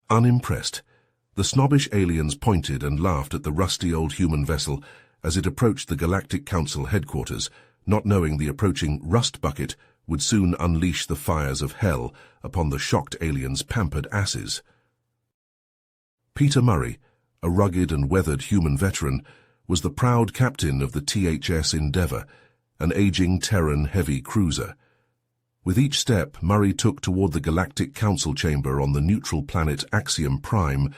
Unimpressed, the snobbish aliens pointed and laughed at the rusty old human vessel as it approached the Galactic Council headquarters, not knowing the approaching rust bucket would soon unleash the fires of hell upon the shocked aliens' pampered asses. Peter Murray, a rugged and weathered human veteran, was the proud captain of the THS Endeavour, an aging Terran heavy cruiser. With each step Murray took toward the Galactic Council chamber on the neutral planet Axiom Prime,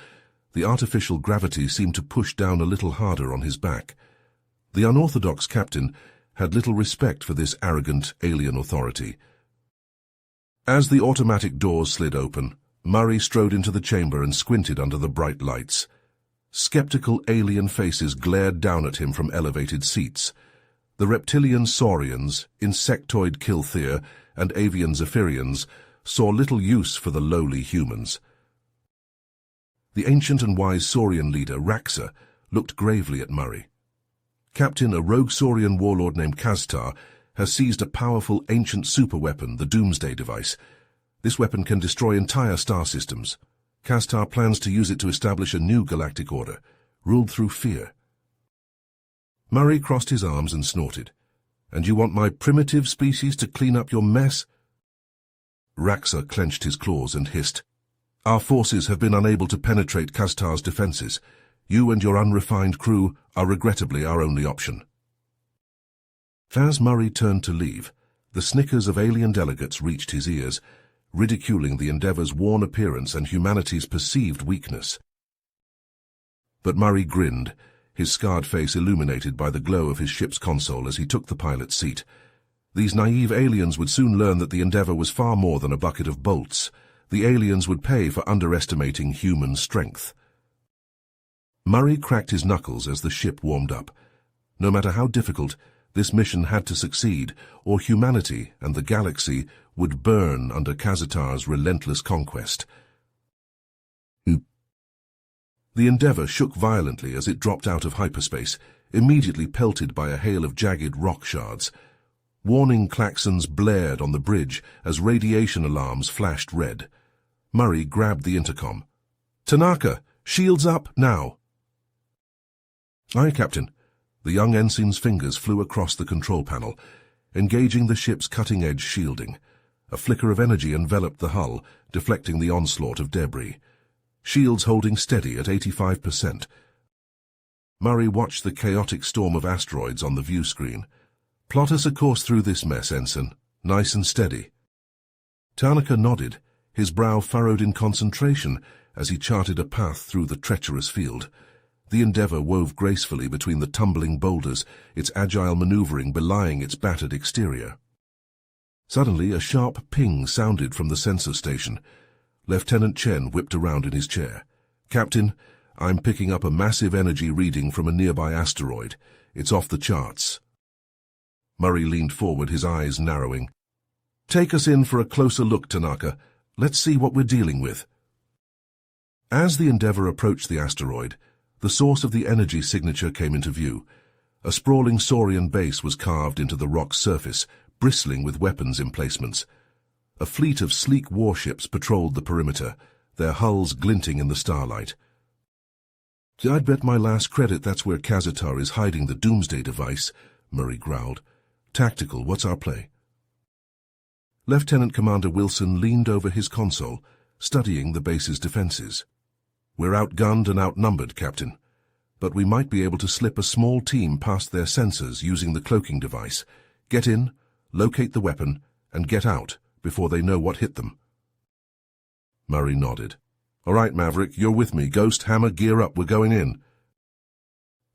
the artificial gravity seemed to push down a little harder on his back. The unorthodox captain had little respect for this arrogant alien authority. As the automatic doors slid open, Murray strode into the chamber and squinted under the bright lights. Skeptical alien faces glared down at him from elevated seats. The reptilian saurians, insectoid Kilthir, and avian Zephyrians saw little use for the lowly humans. The ancient and wise saurian leader, Raxa, looked gravely at Murray. Captain, a rogue saurian warlord named Kaztar, has seized a powerful ancient superweapon, the Doomsday device. This weapon can destroy entire star systems. Kaztar plans to use it to establish a new galactic order, ruled through fear. Murray crossed his arms and snorted. "And you want my primitive species to clean up your mess?" Raxa clenched his claws and hissed. "Our forces have been unable to penetrate Kaztar's defenses. You and your unrefined crew are regrettably our only option." As Murray turned to leave, the snickers of alien delegates reached his ears, ridiculing the Endeavour's worn appearance and humanity's perceived weakness. But Murray grinned, his scarred face illuminated by the glow of his ship's console as he took the pilot's seat. These naive aliens would soon learn that the Endeavour was far more than a bucket of bolts. The aliens would pay for underestimating human strength. Murray cracked his knuckles as the ship warmed up. No matter how difficult, this mission had to succeed, or humanity and the galaxy would burn under Kaztar's relentless conquest. The Endeavour shook violently as it dropped out of hyperspace, immediately pelted by a hail of jagged rock shards. Warning klaxons blared on the bridge as radiation alarms flashed red. Murray grabbed the intercom. "Tanaka, shields up, now!" "Aye, Captain." The young ensign's fingers flew across the control panel, engaging the ship's cutting-edge shielding. A flicker of energy enveloped the hull, deflecting the onslaught of debris. Shields holding steady at 85%. Murray watched the chaotic storm of asteroids on the view screen. "Plot us a course through this mess, Ensign. Nice and steady." Tanaka nodded, his brow furrowed in concentration as he charted a path through the treacherous field. The Endeavour wove gracefully between the tumbling boulders, its agile maneuvering belying its battered exterior. Suddenly, a sharp ping sounded from the sensor station. Lieutenant Chen whipped around in his chair. "Captain, I'm picking up a massive energy reading from a nearby asteroid. It's off the charts." Murray leaned forward, his eyes narrowing. "Take us in for a closer look, Tanaka. Let's see what we're dealing with." As the Endeavour approached the asteroid, the source of the energy signature came into view. A sprawling saurian base was carved into the rock's surface, bristling with weapons emplacements. A fleet of sleek warships patrolled the perimeter, their hulls glinting in the starlight. "I'd bet my last credit that's where Kaztar is hiding the Doomsday device," Murray growled. "Tactical, what's our play?" Lieutenant Commander Wilson leaned over his console, studying the base's defenses. "We're outgunned and outnumbered, Captain, but we might be able to slip a small team past their sensors using the cloaking device. Get in, locate the weapon, and get out before they know what hit them." Murray nodded. "All right, Maverick, you're with me. Ghost, Hammer, gear up, we're going in."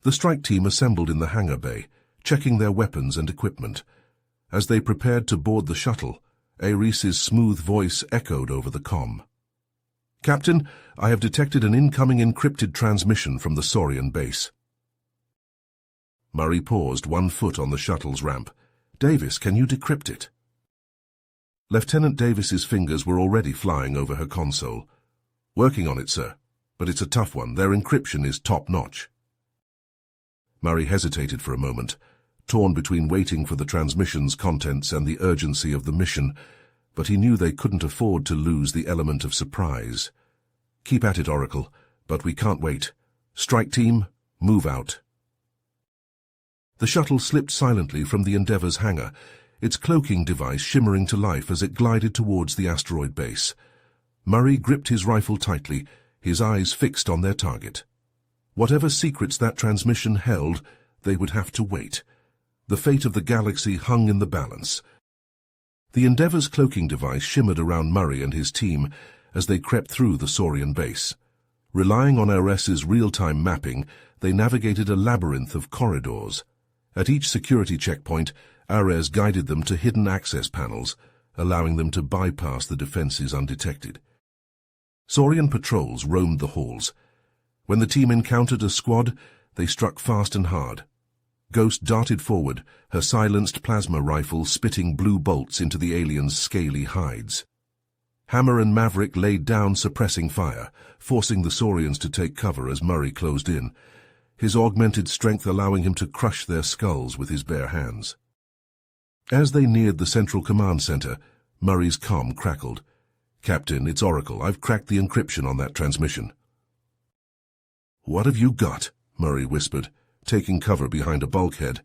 The strike team assembled in the hangar bay, checking their weapons and equipment. As they prepared to board the shuttle, Ares's smooth voice echoed over the comm. "Captain, I have detected an incoming encrypted transmission from the Saurian base." Murray paused, one foot on the shuttle's ramp. "Davis, can you decrypt it?" Lieutenant Davis's fingers were already flying over her console. "Working on it, sir, but it's a tough one. Their encryption is top-notch." Murray hesitated for a moment, torn between waiting for the transmission's contents and the urgency of the mission, but he knew they couldn't afford to lose the element of surprise. Keep at it, Oracle, but we can't wait. Strike team, move out. The shuttle slipped silently from the Endeavour's hangar, its cloaking device shimmering to life as it glided towards the asteroid base. Murray gripped his rifle tightly, his eyes fixed on their target. Whatever secrets that transmission held, they would have to wait. The fate of the galaxy hung in the balance. The Endeavour's cloaking device shimmered around Murray and his team as they crept through the Saurian base. Relying on RS's real-time mapping, they navigated a labyrinth of corridors. At each security checkpoint, RS guided them to hidden access panels, allowing them to bypass the defenses undetected. Saurian patrols roamed the halls. When the team encountered a squad, they struck fast and hard. Ghost darted forward, her silenced plasma rifle spitting blue bolts into the aliens' scaly hides. Hammer and Maverick laid down suppressing fire, forcing the Saurians to take cover as Murray closed in, his augmented strength allowing him to crush their skulls with his bare hands. As they neared the central command center, Murray's comm crackled. "Captain, it's Oracle. I've cracked the encryption on that transmission." "What have you got?" Murray whispered, taking cover behind a bulkhead.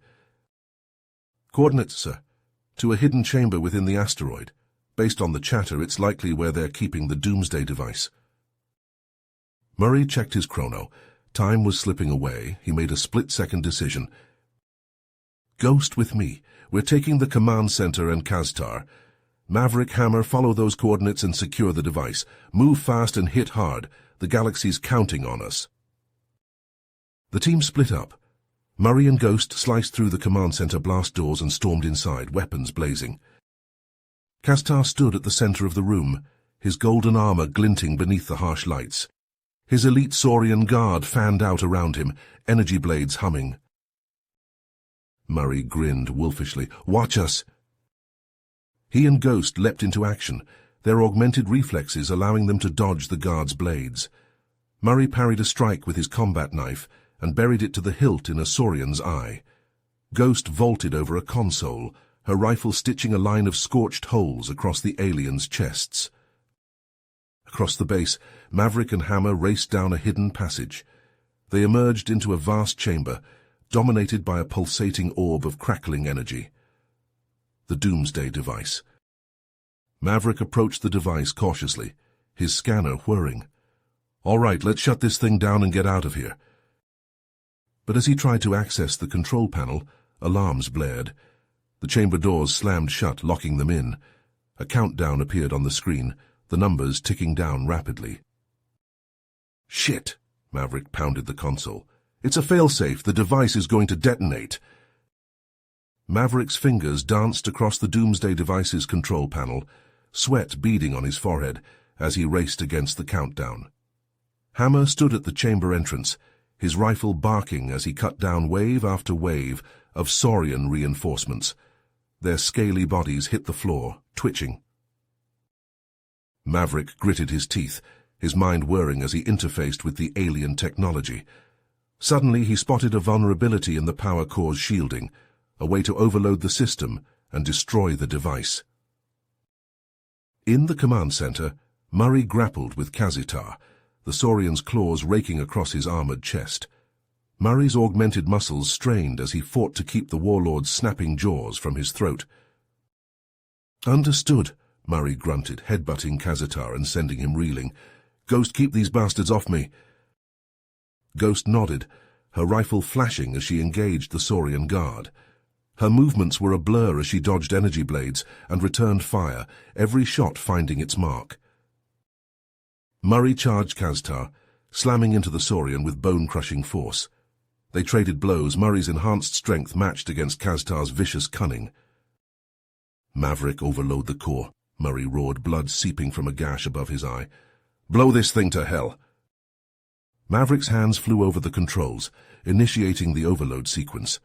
"Coordinates, sir, to a hidden chamber within the asteroid. Based on the chatter, it's likely where they're keeping the Doomsday device." Murray checked his chrono. Time was slipping away. He made a split-second decision. "Ghost with me. We're taking the command center and Kaztar. Maverick, Hammer, follow those coordinates and secure the device. Move fast and hit hard. The galaxy's counting on us." The team split up. Murray and Ghost sliced through the command center blast doors and stormed inside, weapons blazing. Kaztar stood at the center of the room, his golden armor glinting beneath the harsh lights. His elite Saurian guard fanned out around him, energy blades humming. Murray grinned wolfishly. "Watch us!" He and Ghost leapt into action, their augmented reflexes allowing them to dodge the guard's blades. Murray parried a strike with his combat knife and buried it to the hilt in a Saurian's eye. Ghost vaulted over a console, her rifle stitching a line of scorched holes across the aliens' chests. Across the base, Maverick and Hammer raced down a hidden passage. They emerged into a vast chamber, dominated by a pulsating orb of crackling energy. The Doomsday device. Maverick approached the device cautiously, his scanner whirring. "All right, let's shut this thing down and get out of here." But as he tried to access the control panel, alarms blared. The chamber doors slammed shut, locking them in. A countdown appeared on the screen, the numbers ticking down rapidly. "Shit!" Maverick pounded the console. "It's a failsafe. The device is going to detonate." Maverick's fingers danced across the Doomsday device's control panel, sweat beading on his forehead as he raced against the countdown. Hammer stood at the chamber entrance, his rifle barking as he cut down wave after wave of Saurian reinforcements. Their scaly bodies hit the floor, twitching. Maverick gritted his teeth, his mind whirring as he interfaced with the alien technology. Suddenly he spotted a vulnerability in the power core's shielding, a way to overload the system and destroy the device. In the command center, Murray grappled with Kaztar, the Saurian's claws raking across his armored chest. Murray's augmented muscles strained as he fought to keep the warlord's snapping jaws from his throat. "Understood," Murray grunted, headbutting Kaztar and sending him reeling. "Ghost, keep these bastards off me." Ghost nodded, her rifle flashing as she engaged the Saurian guard. Her movements were a blur as she dodged energy blades and returned fire, every shot finding its mark. Murray charged Kaztar, slamming into the Saurian with bone-crushing force. They traded blows, Murray's enhanced strength matched against Kaztar's vicious cunning. "Maverick, overload the core," Murray roared, blood seeping from a gash above his eye. "Blow this thing to hell." Maverick's hands flew over the controls, initiating the overload sequence.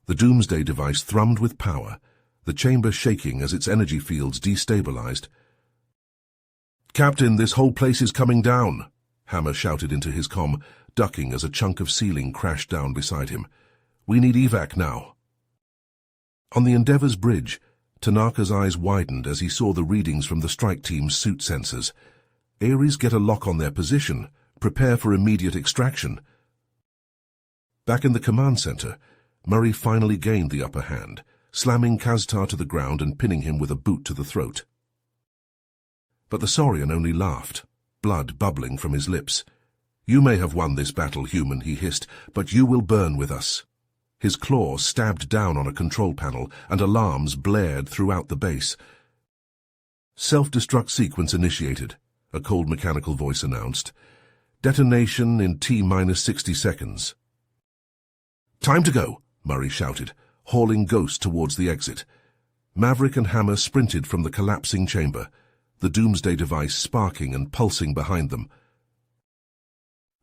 The Doomsday device thrummed with power, the chamber shaking as its energy fields destabilized. "Captain, this whole place is coming down," Hammer shouted into his comm, ducking as a chunk of ceiling crashed down beside him. "We need evac now." On the Endeavour's bridge, Tanaka's eyes widened as he saw the readings from the strike team's suit sensors. Ares, get a lock on their position. Prepare for immediate extraction. Back in the command center, Murray finally gained the upper hand, slamming Kaztar to the ground and pinning him with a boot to the throat. But the Saurian only laughed, blood bubbling from his lips. "You may have won this battle, human," he hissed, "but you will burn with us." His claw stabbed down on a control panel, and alarms blared throughout the base. "Self-destruct sequence initiated," a cold mechanical voice announced. "Detonation in T-60 seconds." "Time to go," Murray shouted, hauling Ghost towards the exit. Maverick and Hammer sprinted from the collapsing chamber, the doomsday device sparking and pulsing behind them.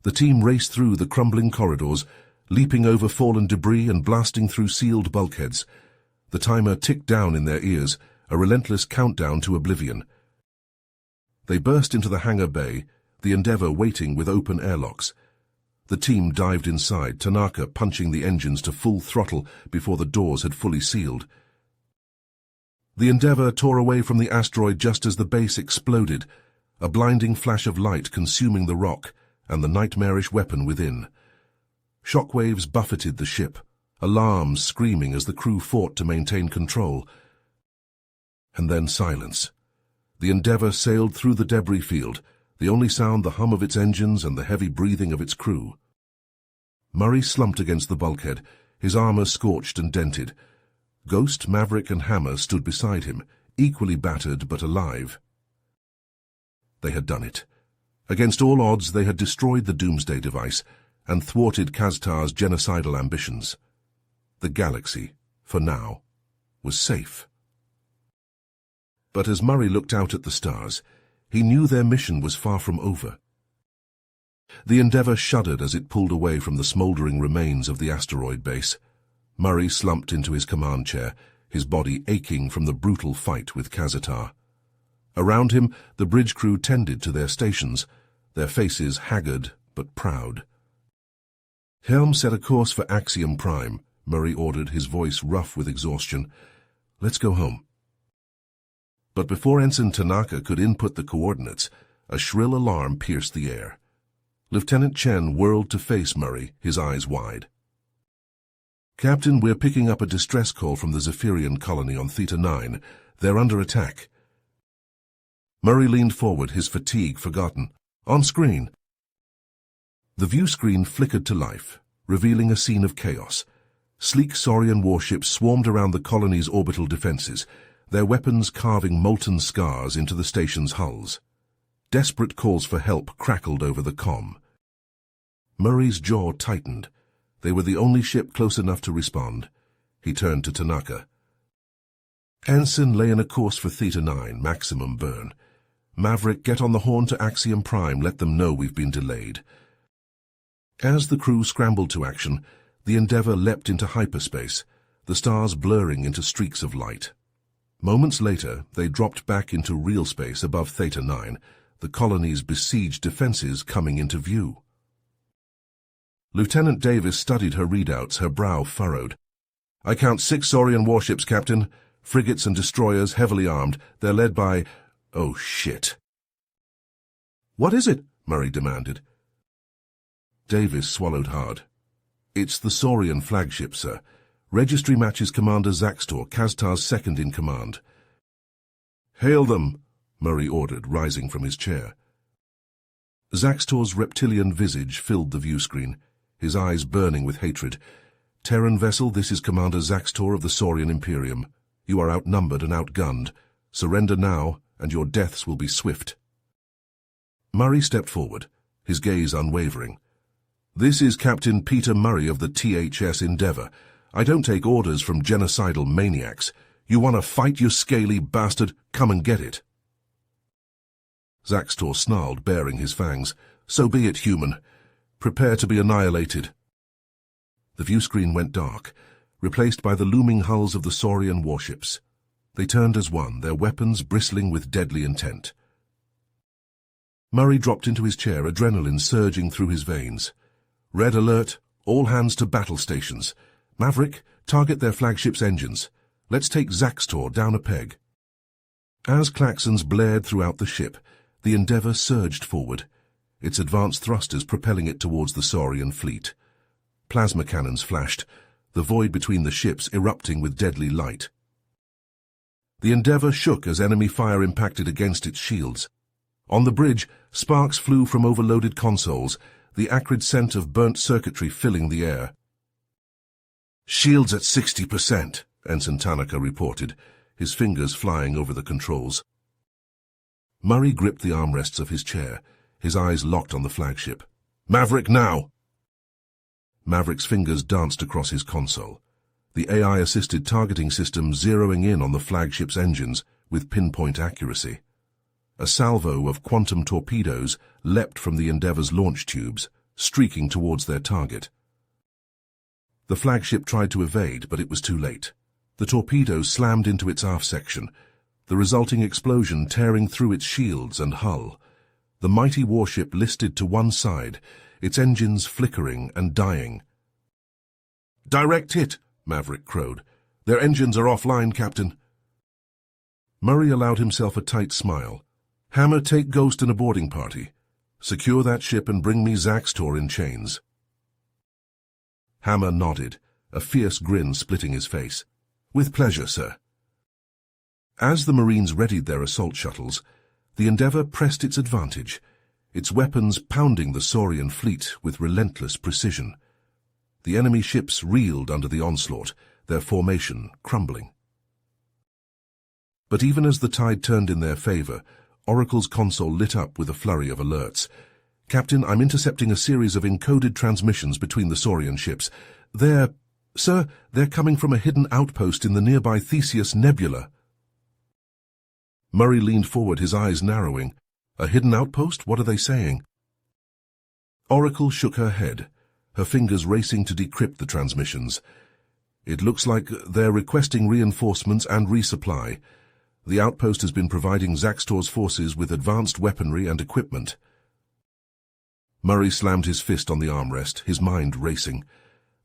The team raced through the crumbling corridors, leaping over fallen debris and blasting through sealed bulkheads. The timer ticked down in their ears, a relentless countdown to oblivion. They burst into the hangar bay, the Endeavour waiting with open airlocks. The team dived inside, Tanaka punching the engines to full throttle before the doors had fully sealed. The Endeavour tore away from the asteroid just as the base exploded, a blinding flash of light consuming the rock and the nightmarish weapon within. Shockwaves buffeted the ship, alarms screaming as the crew fought to maintain control. And then silence. The Endeavour sailed through the debris field, the only sound the hum of its engines and the heavy breathing of its crew. Murray slumped against the bulkhead, his armor scorched and dented. Ghost, Maverick, and Hammer stood beside him, equally battered but alive. They had done it. Against all odds, they had destroyed the doomsday device and thwarted Kaztar's genocidal ambitions. The galaxy, for now, was safe. But as Murray looked out at the stars, he knew their mission was far from over. The Endeavour shuddered as it pulled away from the smouldering remains of the asteroid base. Murray slumped into his command chair, his body aching from the brutal fight with Kaztar. Around him, the bridge crew tended to their stations, their faces haggard but proud. "Helm set a course for Axiom Prime," Murray ordered, his voice rough with exhaustion. "Let's go home." But before Ensign Tanaka could input the coordinates, a shrill alarm pierced the air. Lieutenant Chen whirled to face Murray, his eyes wide. "Captain, we're picking up a distress call from the Zephyrian colony on Theta 9. They're under attack." Murray leaned forward, his fatigue forgotten. "On screen." The view screen flickered to life, revealing a scene of chaos. Sleek Saurian warships swarmed around the colony's orbital defenses, their weapons carving molten scars into the station's hulls. Desperate calls for help crackled over the comm. Murray's jaw tightened. They were the only ship close enough to respond. He turned to Tanaka. "Ensign, lay in a course for Theta 9, maximum burn. Maverick, get on the horn to Axiom Prime, let them know we've been delayed." As the crew scrambled to action, the Endeavour leapt into hyperspace, the stars blurring into streaks of light. Moments later, they dropped back into real space above Theta 9, the colony's besieged defenses coming into view. Lieutenant Davis studied her readouts, her brow furrowed. "I count 6 Saurian warships, Captain. Frigates and destroyers, heavily armed. They're led by... Oh, shit." "What is it?" Murray demanded. Davis swallowed hard. "It's the Saurian flagship, sir. Registry matches Commander Zaxtor, Kaztar's second-in-command." "Hail them," Murray ordered, rising from his chair. Zaxtor's reptilian visage filled the view screen, his eyes burning with hatred. "Terran vessel, this is Commander Zaxtor of the Saurian Imperium. You are outnumbered and outgunned. Surrender now, and your deaths will be swift." Murray stepped forward, his gaze unwavering. "This is Captain Peter Murray of the THS Endeavour. I don't take orders from genocidal maniacs. You want to fight, you scaly bastard? Come and get it." Zaxtor snarled, baring his fangs. "So be it, human. Prepare to be annihilated." The view screen went dark, replaced by the looming hulls of the Saurian warships. They turned as one, their weapons bristling with deadly intent. Murray dropped into his chair, adrenaline surging through his veins. "Red alert, all hands to battle stations. Maverick, target their flagship's engines. Let's take Zaxtor down a peg." As klaxons blared throughout the ship, The Endeavour surged forward, its advanced thrusters propelling it towards the Saurian fleet. Plasma cannons flashed, the void between the ships erupting with deadly light. The Endeavour shook as enemy fire impacted against its shields. On the bridge, sparks flew from overloaded consoles, the acrid scent of burnt circuitry filling the air. "Shields at 60%, Ensign Tanaka reported, his fingers flying over the controls. Murray gripped the armrests of his chair, his eyes locked on the flagship. "Maverick, now!" Maverick's fingers danced across his console, the AI-assisted targeting system zeroing in on the flagship's engines with pinpoint accuracy. A salvo of quantum torpedoes leapt from the Endeavour's launch tubes, streaking towards their target. The flagship tried to evade, but it was too late. The torpedoes slammed into its aft section, the resulting explosion tearing through its shields and hull. The mighty warship listed to one side, its engines flickering and dying. "Direct hit," Maverick crowed. "Their engines are offline, Captain." Murray allowed himself a tight smile. "Hammer, take Ghost and a boarding party. Secure that ship and bring me Zaxtor in chains." Hammer nodded, a fierce grin splitting his face. "With pleasure, sir." As the Marines readied their assault shuttles, the Endeavour pressed its advantage, its weapons pounding the Saurian fleet with relentless precision. The enemy ships reeled under the onslaught, their formation crumbling. But even as the tide turned in their favor, Oracle's console lit up with a flurry of alerts. "Captain, I'm intercepting a series of encoded transmissions between the Saurian ships. Sir, they're coming from a hidden outpost in the nearby Theseus Nebula." Murray leaned forward, his eyes narrowing. "A hidden outpost? What are they saying?" Oracle shook her head, her fingers racing to decrypt the transmissions. "It looks like they're requesting reinforcements and resupply. The outpost has been providing Zaxtor's forces with advanced weaponry and equipment." Murray slammed his fist on the armrest, his mind racing.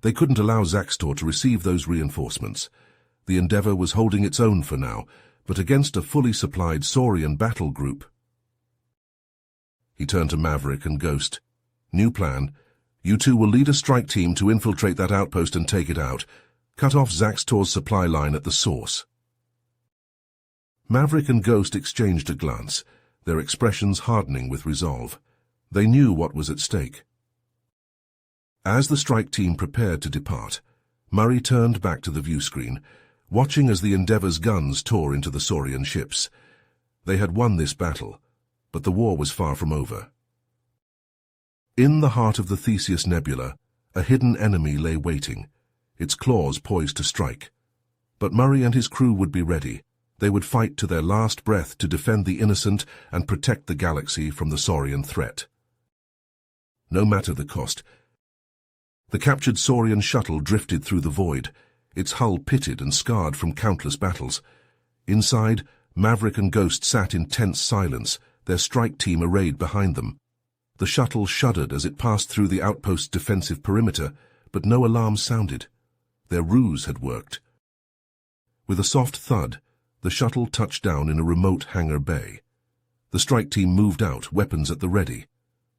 They couldn't allow Zaxtor to receive those reinforcements. The Endeavour was holding its own for now, but against a fully supplied Saurian battle group. He turned to Maverick and Ghost. "New plan. You two will lead a strike team to infiltrate that outpost and take it out. Cut off Zaxtor's supply line at the source." Maverick and Ghost exchanged a glance, their expressions hardening with resolve. They knew what was at stake. As the strike team prepared to depart, Murray turned back to the viewscreen, watching as the Endeavour's guns tore into the Saurian ships. They had won this battle, but the war was far from over. In the heart of the Theseus Nebula, a hidden enemy lay waiting, its claws poised to strike. But Murray and his crew would be ready. They would fight to their last breath to defend the innocent and protect the galaxy from the Saurian threat. No matter the cost. The captured Saurian shuttle drifted through the void, its hull pitted and scarred from countless battles. Inside, Maverick and Ghost sat in tense silence, their strike team arrayed behind them. The shuttle shuddered as it passed through the outpost's defensive perimeter, but no alarm sounded. Their ruse had worked. With a soft thud, the shuttle touched down in a remote hangar bay. The strike team moved out, weapons at the ready.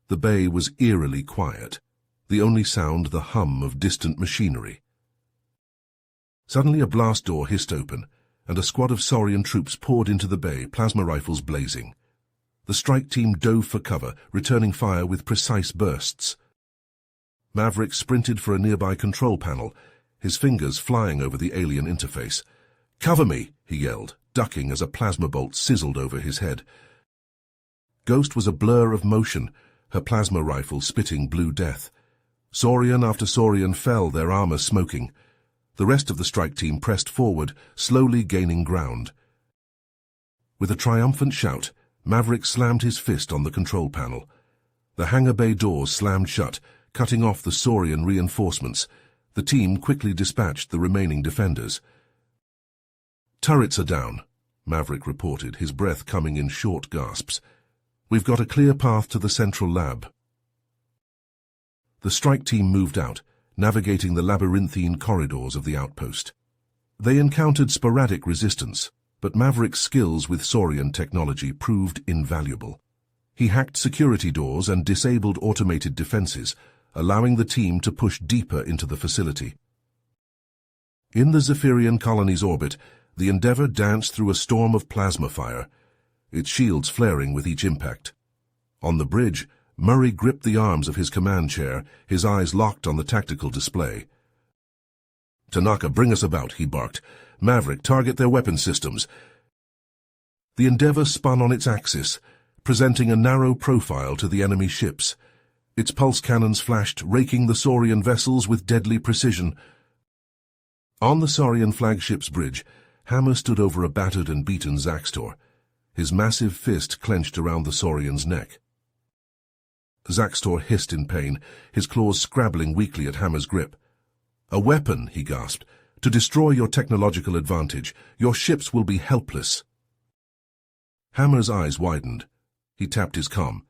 The bay was eerily quiet, the only sound the hum of distant machinery. Suddenly a blast door hissed open, and a squad of Saurian troops poured into the bay, plasma rifles blazing. The strike team dove for cover, returning fire with precise bursts. Maverick sprinted for a nearby control panel, his fingers flying over the alien interface. "Cover me!" he yelled, ducking as a plasma bolt sizzled over his head. Ghost was a blur of motion, her plasma rifle spitting blue death. Saurian after Saurian fell, their armor smoking. The rest of the strike team pressed forward, slowly gaining ground. With a triumphant shout, Maverick slammed his fist on the control panel. The hangar bay doors slammed shut, cutting off the Saurian reinforcements. The team quickly dispatched the remaining defenders. "Turrets are down," Maverick reported, his breath coming in short gasps. "We've got a clear path to the central lab." The strike team moved out, navigating the labyrinthine corridors of the outpost. They encountered sporadic resistance, but Maverick's skills with Saurian technology proved invaluable. He hacked security doors and disabled automated defenses, allowing the team to push deeper into the facility. In the Zephyrian colony's orbit, the Endeavour danced through a storm of plasma fire, its shields flaring with each impact. On the bridge, Murray gripped the arms of his command chair, his eyes locked on the tactical display. "Tanaka, bring us about," he barked. "Maverick, target their weapon systems." The Endeavour spun on its axis, presenting a narrow profile to the enemy ships. Its pulse cannons flashed, raking the Saurian vessels with deadly precision. On the Saurian flagship's bridge, Hammer stood over a battered and beaten Zaxtor, his massive fist clenched around the Saurian's neck. Zaxtor hissed in pain, his claws scrabbling weakly at Hammer's grip. "A weapon," he gasped, "to destroy your technological advantage. Your ships will be helpless." Hammer's eyes widened. He tapped his comm.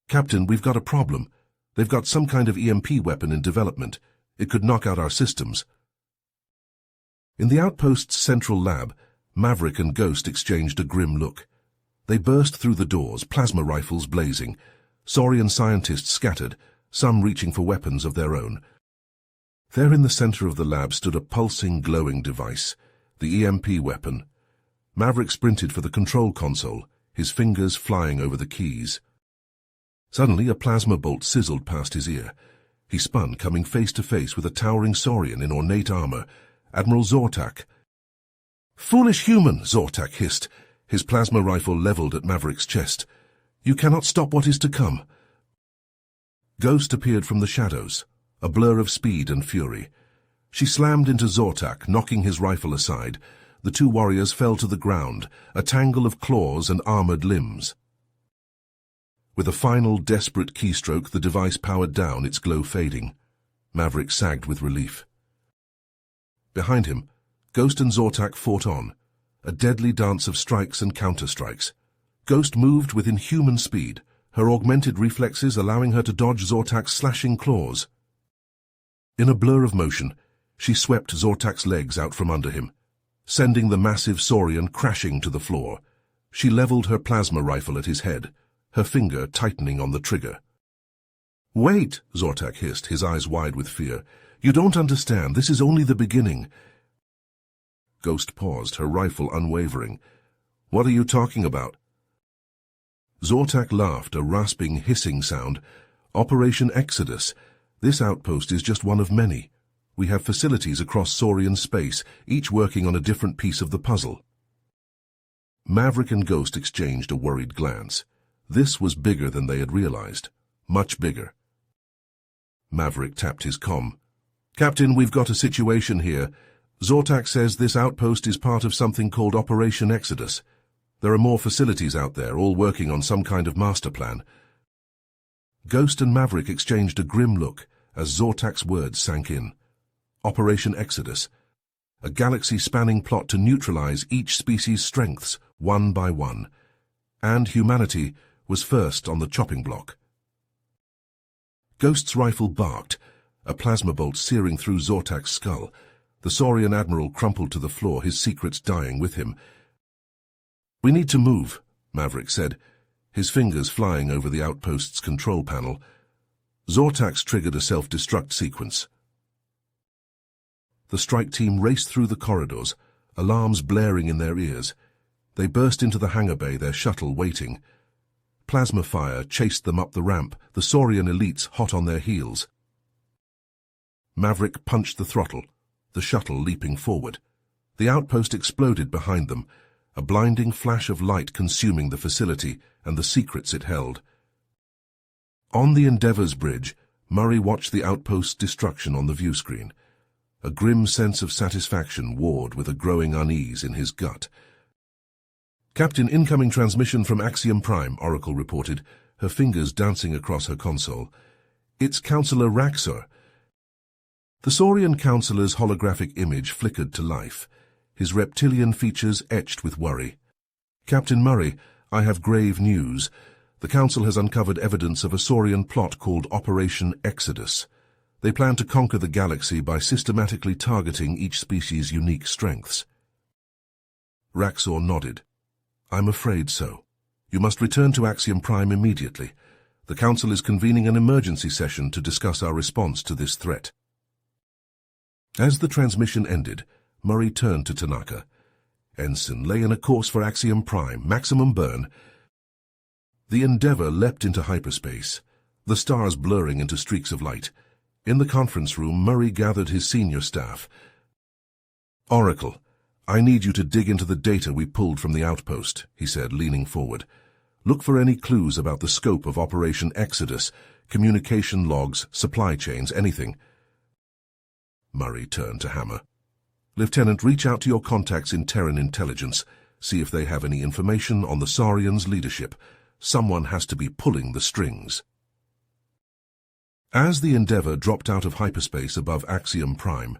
"Captain, we've got a problem. They've got some kind of EMP weapon in development. It could knock out our systems." In the outpost's central lab, Maverick and Ghost exchanged a grim look. They burst through the doors, plasma rifles blazing. Saurian scientists scattered, some reaching for weapons of their own. There in the center of the lab stood a pulsing, glowing device, the EMP weapon. Maverick sprinted for the control console, his fingers flying over the keys. Suddenly, a plasma bolt sizzled past his ear. He spun, coming face to face with a towering Saurian in ornate armor, Admiral Zortak. "Foolish human," Zortak hissed, his plasma rifle leveled at Maverick's chest. "You cannot stop what is to come." Ghost appeared from the shadows, a blur of speed and fury. She slammed into Zortak, knocking his rifle aside. The two warriors fell to the ground, a tangle of claws and armored limbs. With a final, desperate keystroke, the device powered down, its glow fading. Maverick sagged with relief. Behind him, Ghost and Zortak fought on, a deadly dance of strikes and counter-strikes. Ghost moved with inhuman speed, her augmented reflexes allowing her to dodge Zortak's slashing claws. In a blur of motion, she swept Zortak's legs out from under him, sending the massive Saurian crashing to the floor. She leveled her plasma rifle at his head, her finger tightening on the trigger. "Wait," Zortak hissed, his eyes wide with fear. "You don't understand. This is only the beginning." Ghost paused, her rifle unwavering. "What are you talking about?" Zortak laughed, a rasping, hissing sound. "Operation Exodus. This outpost is just one of many. We have facilities across Saurian space, each working on a different piece of the puzzle." Maverick and Ghost exchanged a worried glance. This was bigger than they had realized. Much bigger. Maverick tapped his comm. "Captain, we've got a situation here. Zortak says this outpost is part of something called Operation Exodus. There are more facilities out there, all working on some kind of master plan." Ghost and Maverick exchanged a grim look as Zortak's words sank in. Operation Exodus. A galaxy-spanning plot to neutralize each species' strengths, one by one. And humanity was first on the chopping block. Ghost's rifle barked, a plasma bolt searing through Zortak's skull. The Saurian admiral crumpled to the floor, his secrets dying with him. "We need to move," Maverick said, his fingers flying over the outpost's control panel. Zortak's triggered a self-destruct sequence. The strike team raced through the corridors, alarms blaring in their ears. They burst into the hangar bay, their shuttle waiting. Plasma fire chased them up the ramp, the Saurian elites hot on their heels. Maverick punched the throttle, the shuttle leaping forward. The outpost exploded behind them, a blinding flash of light consuming the facility and the secrets it held. On the Endeavour's bridge, Murray watched the outpost's destruction on the viewscreen. A grim sense of satisfaction warred with a growing unease in his gut. "Captain, incoming transmission from Axiom Prime," Oracle reported, her fingers dancing across her console. "It's Councillor Raxor." The Saurian councillor's holographic image flickered to life, his reptilian features etched with worry. "Captain Murray, I have grave news. The Council has uncovered evidence of a Saurian plot called Operation Exodus. They plan to conquer the galaxy by systematically targeting each species' unique strengths." Raxor nodded. "I'm afraid so. You must return to Axiom Prime immediately. The Council is convening an emergency session to discuss our response to this threat. As the transmission ended, Murray turned to Tanaka. Ensign, lay in a course for Axiom Prime, maximum burn. The Endeavour leapt into hyperspace, the stars blurring into streaks of light. In the conference room, Murray gathered his senior staff. Oracle, I need you to dig into the data we pulled from the outpost, he said, leaning forward. Look for any clues about the scope of Operation Exodus, communication logs, supply chains, anything. Murray turned to Hammer. Lieutenant, reach out to your contacts in Terran intelligence. See if they have any information on the Saurians' leadership. Someone has to be pulling the strings. As the Endeavour dropped out of hyperspace above Axiom Prime,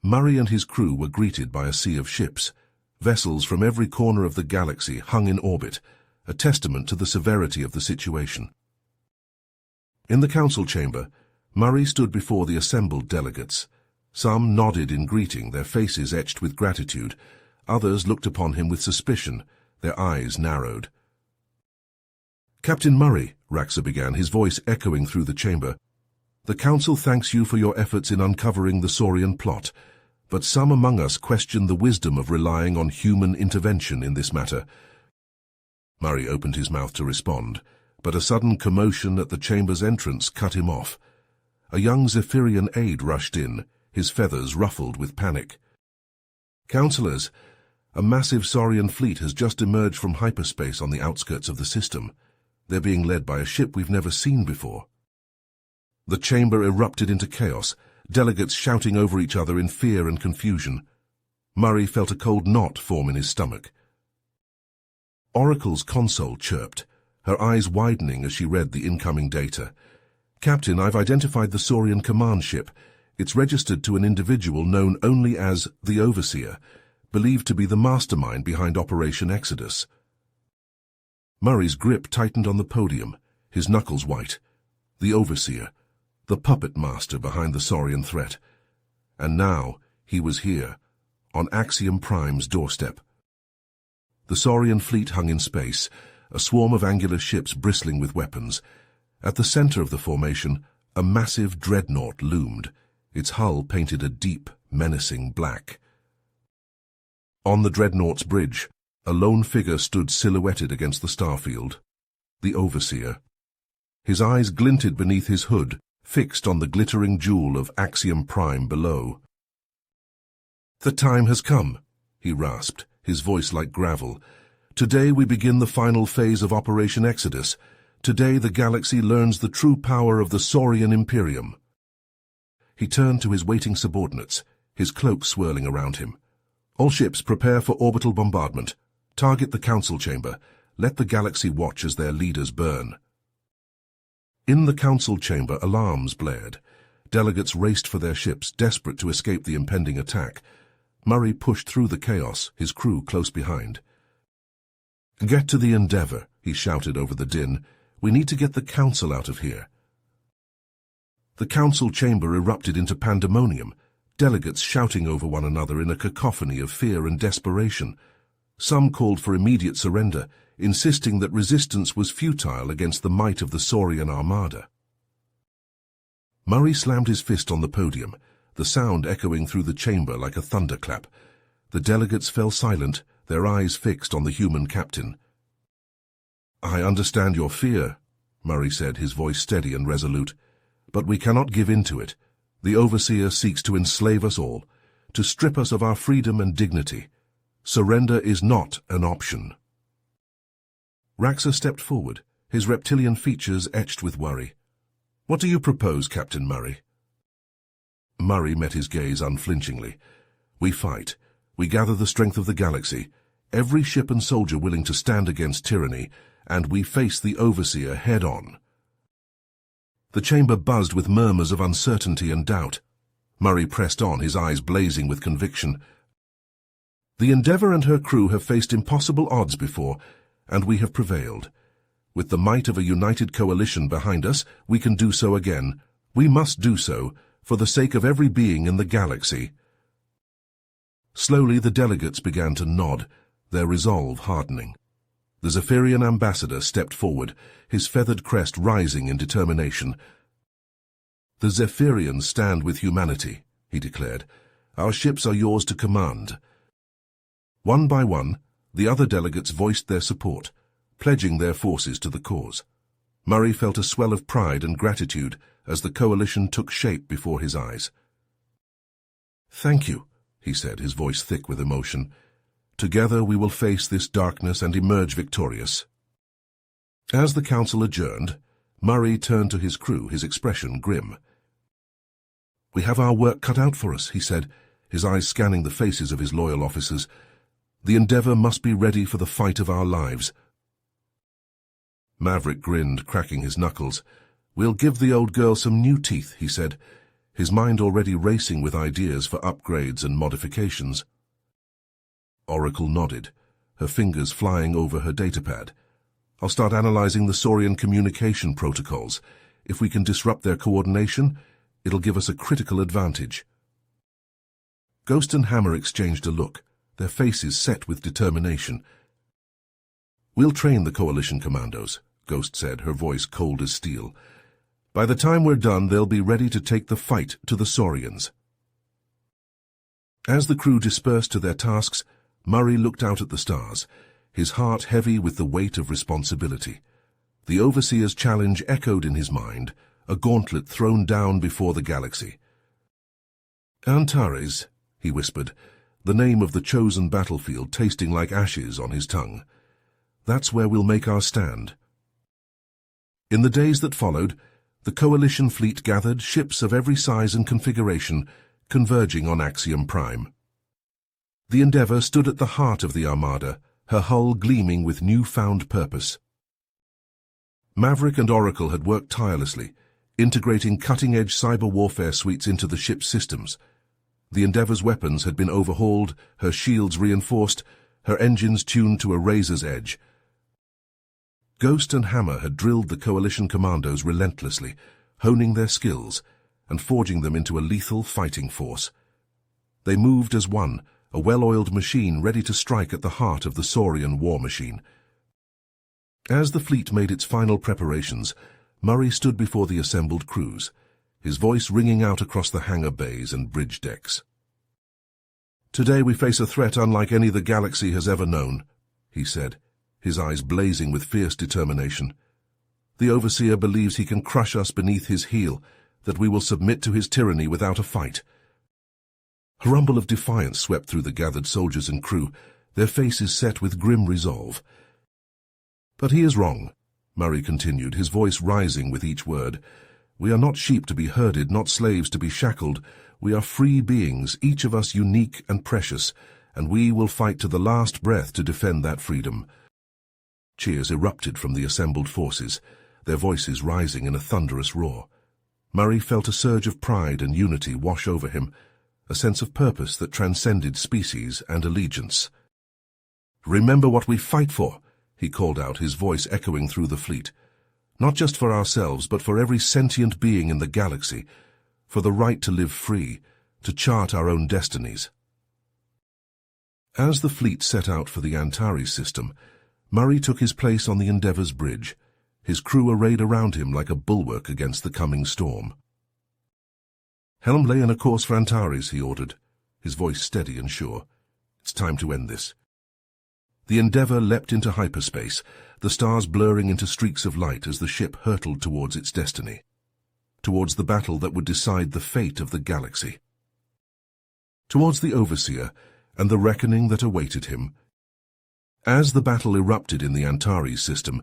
Murray and his crew were greeted by a sea of ships. Vessels from every corner of the galaxy hung in orbit, a testament to the severity of the situation. In the council chamber, Murray stood before the assembled delegates. Some nodded in greeting, their faces etched with gratitude. Others looked upon him with suspicion, their eyes narrowed. Captain Murray, Raxa began, his voice echoing through the chamber, the Council thanks you for your efforts in uncovering the Saurian plot, but some among us question the wisdom of relying on human intervention in this matter. Murray opened his mouth to respond, but a sudden commotion at the chamber's entrance cut him off. A young Zephyrian aide rushed in, his feathers ruffled with panic. Councillors, a massive Saurian fleet has just emerged from hyperspace on the outskirts of the system. They're being led by a ship we've never seen before. The chamber erupted into chaos, delegates shouting over each other in fear and confusion. Murray felt a cold knot form in his stomach. Oracle's console chirped, her eyes widening as she read the incoming data. Captain, I've identified the Saurian command ship. It's registered to an individual known only as the Overseer, believed to be the mastermind behind Operation Exodus. Murray's grip tightened on the podium, his knuckles white. The Overseer, the puppet master behind the Saurian threat. And now he was here, on Axiom Prime's doorstep. The Saurian fleet hung in space, a swarm of angular ships bristling with weapons. At the center of the formation, a massive dreadnought loomed, its hull painted a deep, menacing black. On the dreadnought's bridge, a lone figure stood silhouetted against the starfield, the Overseer. His eyes glinted beneath his hood, fixed on the glittering jewel of Axiom Prime below. The time has come, he rasped, his voice like gravel. Today we begin the final phase of Operation Exodus. Today the galaxy learns the true power of the Saurian Imperium. He turned to his waiting subordinates, his cloak swirling around him. All ships prepare for orbital bombardment. Target the council chamber. Let the galaxy watch as their leaders burn. In the council chamber, alarms blared. Delegates raced for their ships, desperate to escape the impending attack. Murray pushed through the chaos, his crew close behind. Get to the Endeavour, he shouted over the din. We need to get the council out of here. The council chamber erupted into pandemonium, delegates shouting over one another in a cacophony of fear and desperation. Some called for immediate surrender, insisting that resistance was futile against the might of the Saurian armada. Murray slammed his fist on the podium, the sound echoing through the chamber like a thunderclap. The delegates fell silent, their eyes fixed on the human captain. I understand your fear, Murray said, his voice steady and resolute. But we cannot give in to it. The Overseer seeks to enslave us all, to strip us of our freedom and dignity. Surrender is not an option. Raxa stepped forward, his reptilian features etched with worry. What do you propose, Captain Murray? Murray met his gaze unflinchingly. We fight. We gather the strength of the galaxy, every ship and soldier willing to stand against tyranny, and we face the Overseer head-on. The chamber buzzed with murmurs of uncertainty and doubt. Murray pressed on, his eyes blazing with conviction. The Endeavour and her crew have faced impossible odds before, and we have prevailed. With the might of a united coalition behind us, we can do so again. We must do so, for the sake of every being in the galaxy. Slowly the delegates began to nod, their resolve hardening. The Zephyrian ambassador stepped forward, his feathered crest rising in determination. "The Zephyrians stand with humanity," he declared. "Our ships are yours to command." One by one, the other delegates voiced their support, pledging their forces to the cause. Murray felt a swell of pride and gratitude as the coalition took shape before his eyes. "Thank you," he said, his voice thick with emotion. "Together we will face this darkness and emerge victorious." As the council adjourned, Murray turned to his crew, his expression grim. "We have our work cut out for us," he said, his eyes scanning the faces of his loyal officers. "The Endeavour must be ready for the fight of our lives." Maverick grinned, cracking his knuckles. "We'll give the old girl some new teeth," he said, his mind already racing with ideas for upgrades and modifications. Oracle nodded, her fingers flying over her datapad. "I'll start analyzing the Saurian communication protocols. If we can disrupt their coordination, it'll give us a critical advantage." Ghost and Hammer exchanged a look, their faces set with determination. "We'll train the coalition commandos," Ghost said, her voice cold as steel. "By the time we're done, they'll be ready to take the fight to the Saurians." As the crew dispersed to their tasks, Murray looked out at the stars, his heart heavy with the weight of responsibility. The Overseer's challenge echoed in his mind, a gauntlet thrown down before the galaxy. "Antares," he whispered, the name of the chosen battlefield tasting like ashes on his tongue. "That's where we'll make our stand." In the days that followed, the coalition fleet gathered, ships of every size and configuration, converging on Axiom Prime. The Endeavour stood at the heart of the armada, her hull gleaming with new-found purpose. Maverick and Oracle had worked tirelessly, integrating cutting-edge cyber warfare suites into the ship's systems. The Endeavour's weapons had been overhauled, her shields reinforced, her engines tuned to a razor's edge. Ghost and Hammer had drilled the coalition commandos relentlessly, honing their skills and forging them into a lethal fighting force. They moved as one, a well-oiled machine ready to strike at the heart of the Saurian war machine. As the fleet made its final preparations, Murray stood before the assembled crews, his voice ringing out across the hangar bays and bridge decks. "Today we face a threat unlike any the galaxy has ever known," he said, his eyes blazing with fierce determination. "The Overseer believes he can crush us beneath his heel, that we will submit to his tyranny without a fight." A rumble of defiance swept through the gathered soldiers and crew, their faces set with grim resolve. "But he is wrong," Murray continued, his voice rising with each word. "We are not sheep to be herded, not slaves to be shackled. We are free beings, each of us unique and precious, and we will fight to the last breath to defend that freedom." Cheers erupted from the assembled forces, their voices rising in a thunderous roar. Murray felt a surge of pride and unity wash over him, a sense of purpose that transcended species and allegiance. "Remember what we fight for," he called out, his voice echoing through the fleet. "Not just for ourselves, but for every sentient being in the galaxy, for the right to live free, to chart our own destinies." As the fleet set out for the Antares system, Murray took his place on the Endeavour's bridge, his crew arrayed around him like a bulwark against the coming storm. "Helm lay in a course for Antares," he ordered, his voice steady and sure. "It's time to end this." The Endeavour leapt into hyperspace, the stars blurring into streaks of light as the ship hurtled towards its destiny, towards the battle that would decide the fate of the galaxy. Towards the Overseer and the reckoning that awaited him. As the battle erupted in the Antares system,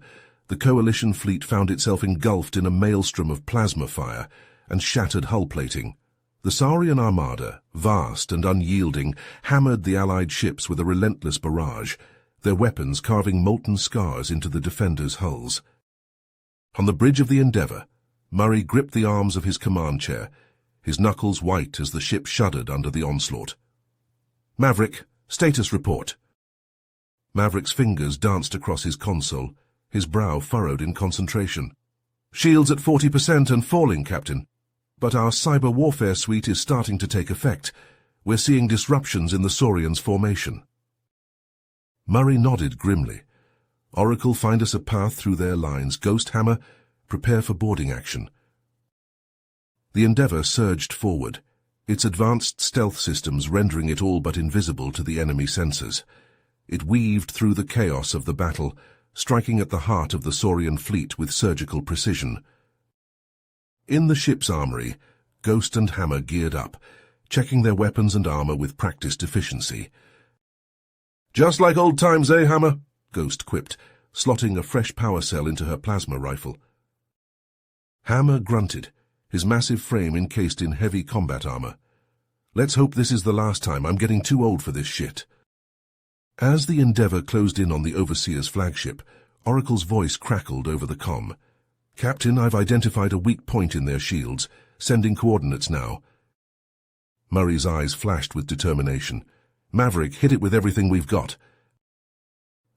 the coalition fleet found itself engulfed in a maelstrom of plasma fire and shattered hull plating. The Saurian armada, vast and unyielding, hammered the Allied ships with a relentless barrage, their weapons carving molten scars into the defenders' hulls. On the bridge of the Endeavour, Murray gripped the arms of his command chair, his knuckles white as the ship shuddered under the onslaught. "Maverick, status report." Maverick's fingers danced across his console, his brow furrowed in concentration. "Shields at 40% and falling, Captain. But our cyber warfare suite is starting to take effect. We're seeing disruptions in the Saurians' formation." Murray nodded grimly. Oracle, find us a path through their lines. Ghost Hammer, prepare for boarding action. The Endeavour surged forward, its advanced stealth systems rendering it all but invisible to the enemy sensors. It weaved through the chaos of the battle, striking at the heart of the Saurian fleet with surgical precision. In the ship's armory, Ghost and Hammer geared up, checking their weapons and armor with practiced efficiency. "Just like old times, eh, Hammer?" Ghost quipped, slotting a fresh power cell into her plasma rifle. Hammer grunted, his massive frame encased in heavy combat armor. "Let's hope this is the last time. I'm getting too old for this shit." As the Endeavour closed in on the Overseer's flagship, Oracle's voice crackled over the comm. "Captain, I've identified a weak point in their shields, sending coordinates now." Murray's eyes flashed with determination. "Maverick, hit it with everything we've got."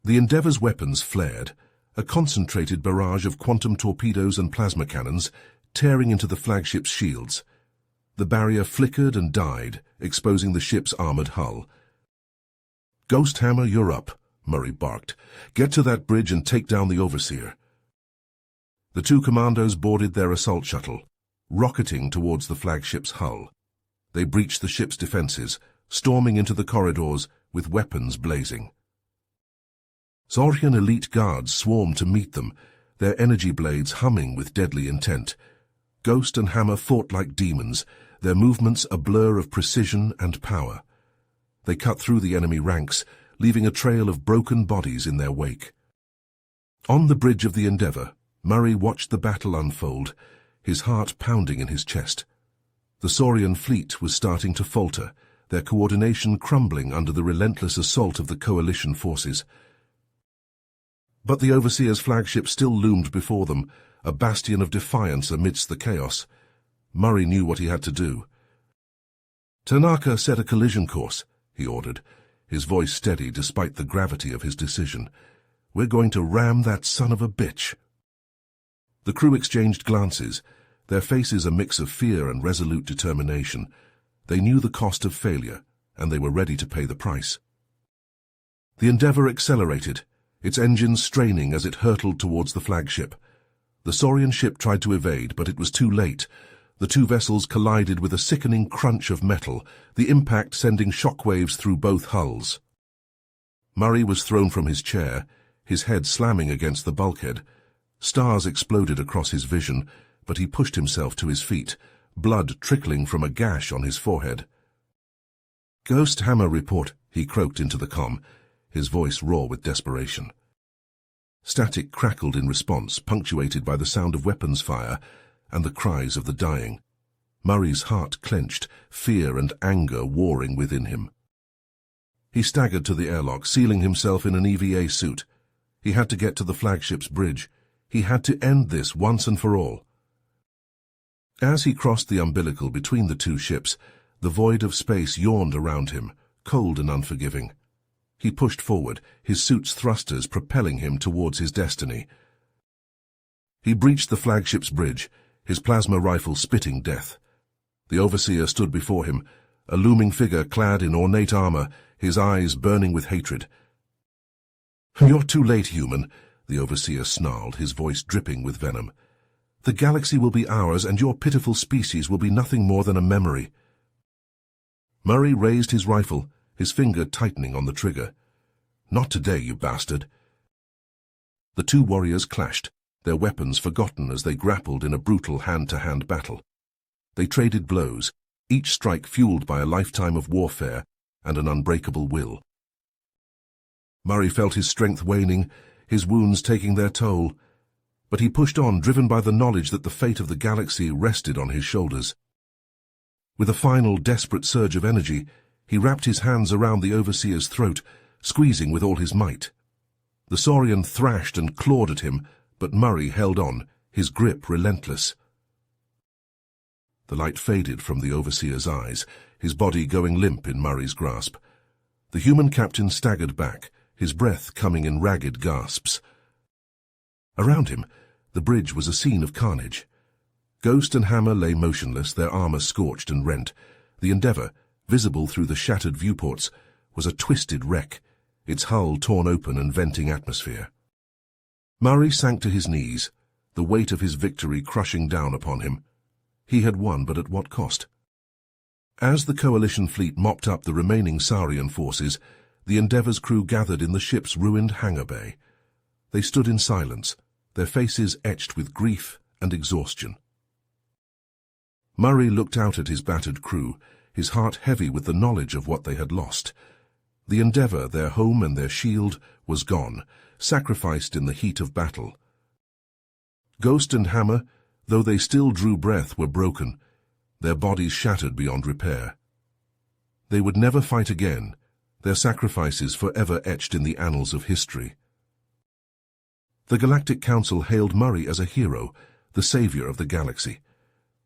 The Endeavour's weapons flared, a concentrated barrage of quantum torpedoes and plasma cannons, tearing into the flagship's shields. The barrier flickered and died, exposing the ship's armored hull. "Ghost Hammer, you're up," Murray barked. "Get to that bridge and take down the Overseer." The two commandos boarded their assault shuttle, rocketing towards the flagship's hull. They breached the ship's defenses, storming into the corridors with weapons blazing. Saurian elite guards swarmed to meet them, their energy blades humming with deadly intent. Ghost and Hammer fought like demons, their movements a blur of precision and power. They cut through the enemy ranks, leaving a trail of broken bodies in their wake. On the bridge of the Endeavour, Murray watched the battle unfold, his heart pounding in his chest. The Saurian fleet was starting to falter, their coordination crumbling under the relentless assault of the coalition forces. But the Overseer's flagship still loomed before them, a bastion of defiance amidst the chaos. Murray knew what he had to do. "Tanaka, set a collision course," he ordered, his voice steady despite the gravity of his decision. "We're going to ram that son of a bitch." The crew exchanged glances, their faces a mix of fear and resolute determination. They knew the cost of failure, and they were ready to pay the price. The Endeavour accelerated, its engines straining as it hurtled towards the flagship. The Saurian ship tried to evade, but it was too late. The two vessels collided with a sickening crunch of metal, the impact sending shockwaves through both hulls. Murray was thrown from his chair, his head slamming against the bulkhead. Stars exploded across his vision, but he pushed himself to his feet, blood trickling from a gash on his forehead. "Ghost Hammer report," he croaked into the comm, his voice raw with desperation. Static crackled in response, punctuated by the sound of weapons fire and the cries of the dying. Murray's heart clenched, fear and anger warring within him. He staggered to the airlock, sealing himself in an EVA suit. He had to get to the flagship's bridge. He had to end this once and for all. As he crossed the umbilical between the two ships, the void of space yawned around him, cold and unforgiving. He pushed forward, his suit's thrusters propelling him towards his destiny. He breached the flagship's bridge, his plasma rifle spitting death. The Overseer stood before him, a looming figure clad in ornate armor, his eyes burning with hatred. "You're too late, human," the Overseer snarled, his voice dripping with venom. "The galaxy will be ours, and your pitiful species will be nothing more than a memory." Murray raised his rifle, his finger tightening on the trigger. "Not today, you bastard." The two warriors clashed, their weapons forgotten as they grappled in a brutal hand-to-hand battle. They traded blows, each strike fueled by a lifetime of warfare and an unbreakable will. Murray felt his strength waning, his wounds taking their toll, but he pushed on, driven by the knowledge that the fate of the galaxy rested on his shoulders. With a final desperate surge of energy, he wrapped his hands around the Overseer's throat, squeezing with all his might. The Saurian thrashed and clawed at him, but Murray held on, his grip relentless. The light faded from the Overseer's eyes, his body going limp in Murray's grasp. The human captain staggered back, his breath coming in ragged gasps. Around him, the bridge was a scene of carnage. Ghost and Hammer lay motionless, their armor scorched and rent. The Endeavour, visible through the shattered viewports, was a twisted wreck, its hull torn open and venting atmosphere. Murray sank to his knees, the weight of his victory crushing down upon him. He had won, but at what cost? As the coalition fleet mopped up the remaining Saurian forces, the Endeavour's crew gathered in the ship's ruined hangar bay. They stood in silence, their faces etched with grief and exhaustion. Murray looked out at his battered crew, his heart heavy with the knowledge of what they had lost. The Endeavour, their home and their shield, was gone, sacrificed in the heat of battle. Ghost and Hammer, though they still drew breath, were broken, their bodies shattered beyond repair. They would never fight again, their sacrifices forever etched in the annals of history. The Galactic Council hailed Murray as a hero, the savior of the galaxy.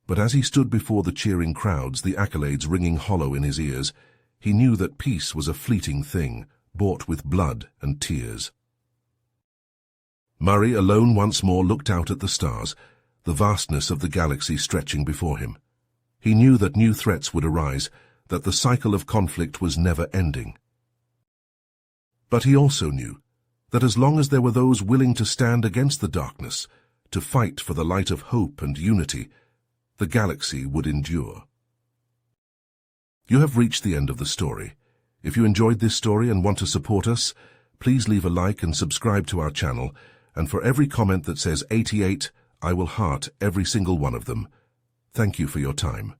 But as he stood before the cheering crowds, the accolades ringing hollow in his ears, he knew that peace was a fleeting thing, bought with blood and tears. Murray, alone once more, looked out at the stars, the vastness of the galaxy stretching before him. He knew that new threats would arise, that the cycle of conflict was never ending. But he also knew that as long as there were those willing to stand against the darkness, to fight for the light of hope and unity, the galaxy would endure. You have reached the end of the story. If you enjoyed this story and want to support us, please leave a like and subscribe to our channel, and for every comment that says 88, I will heart every single one of them. Thank you for your time.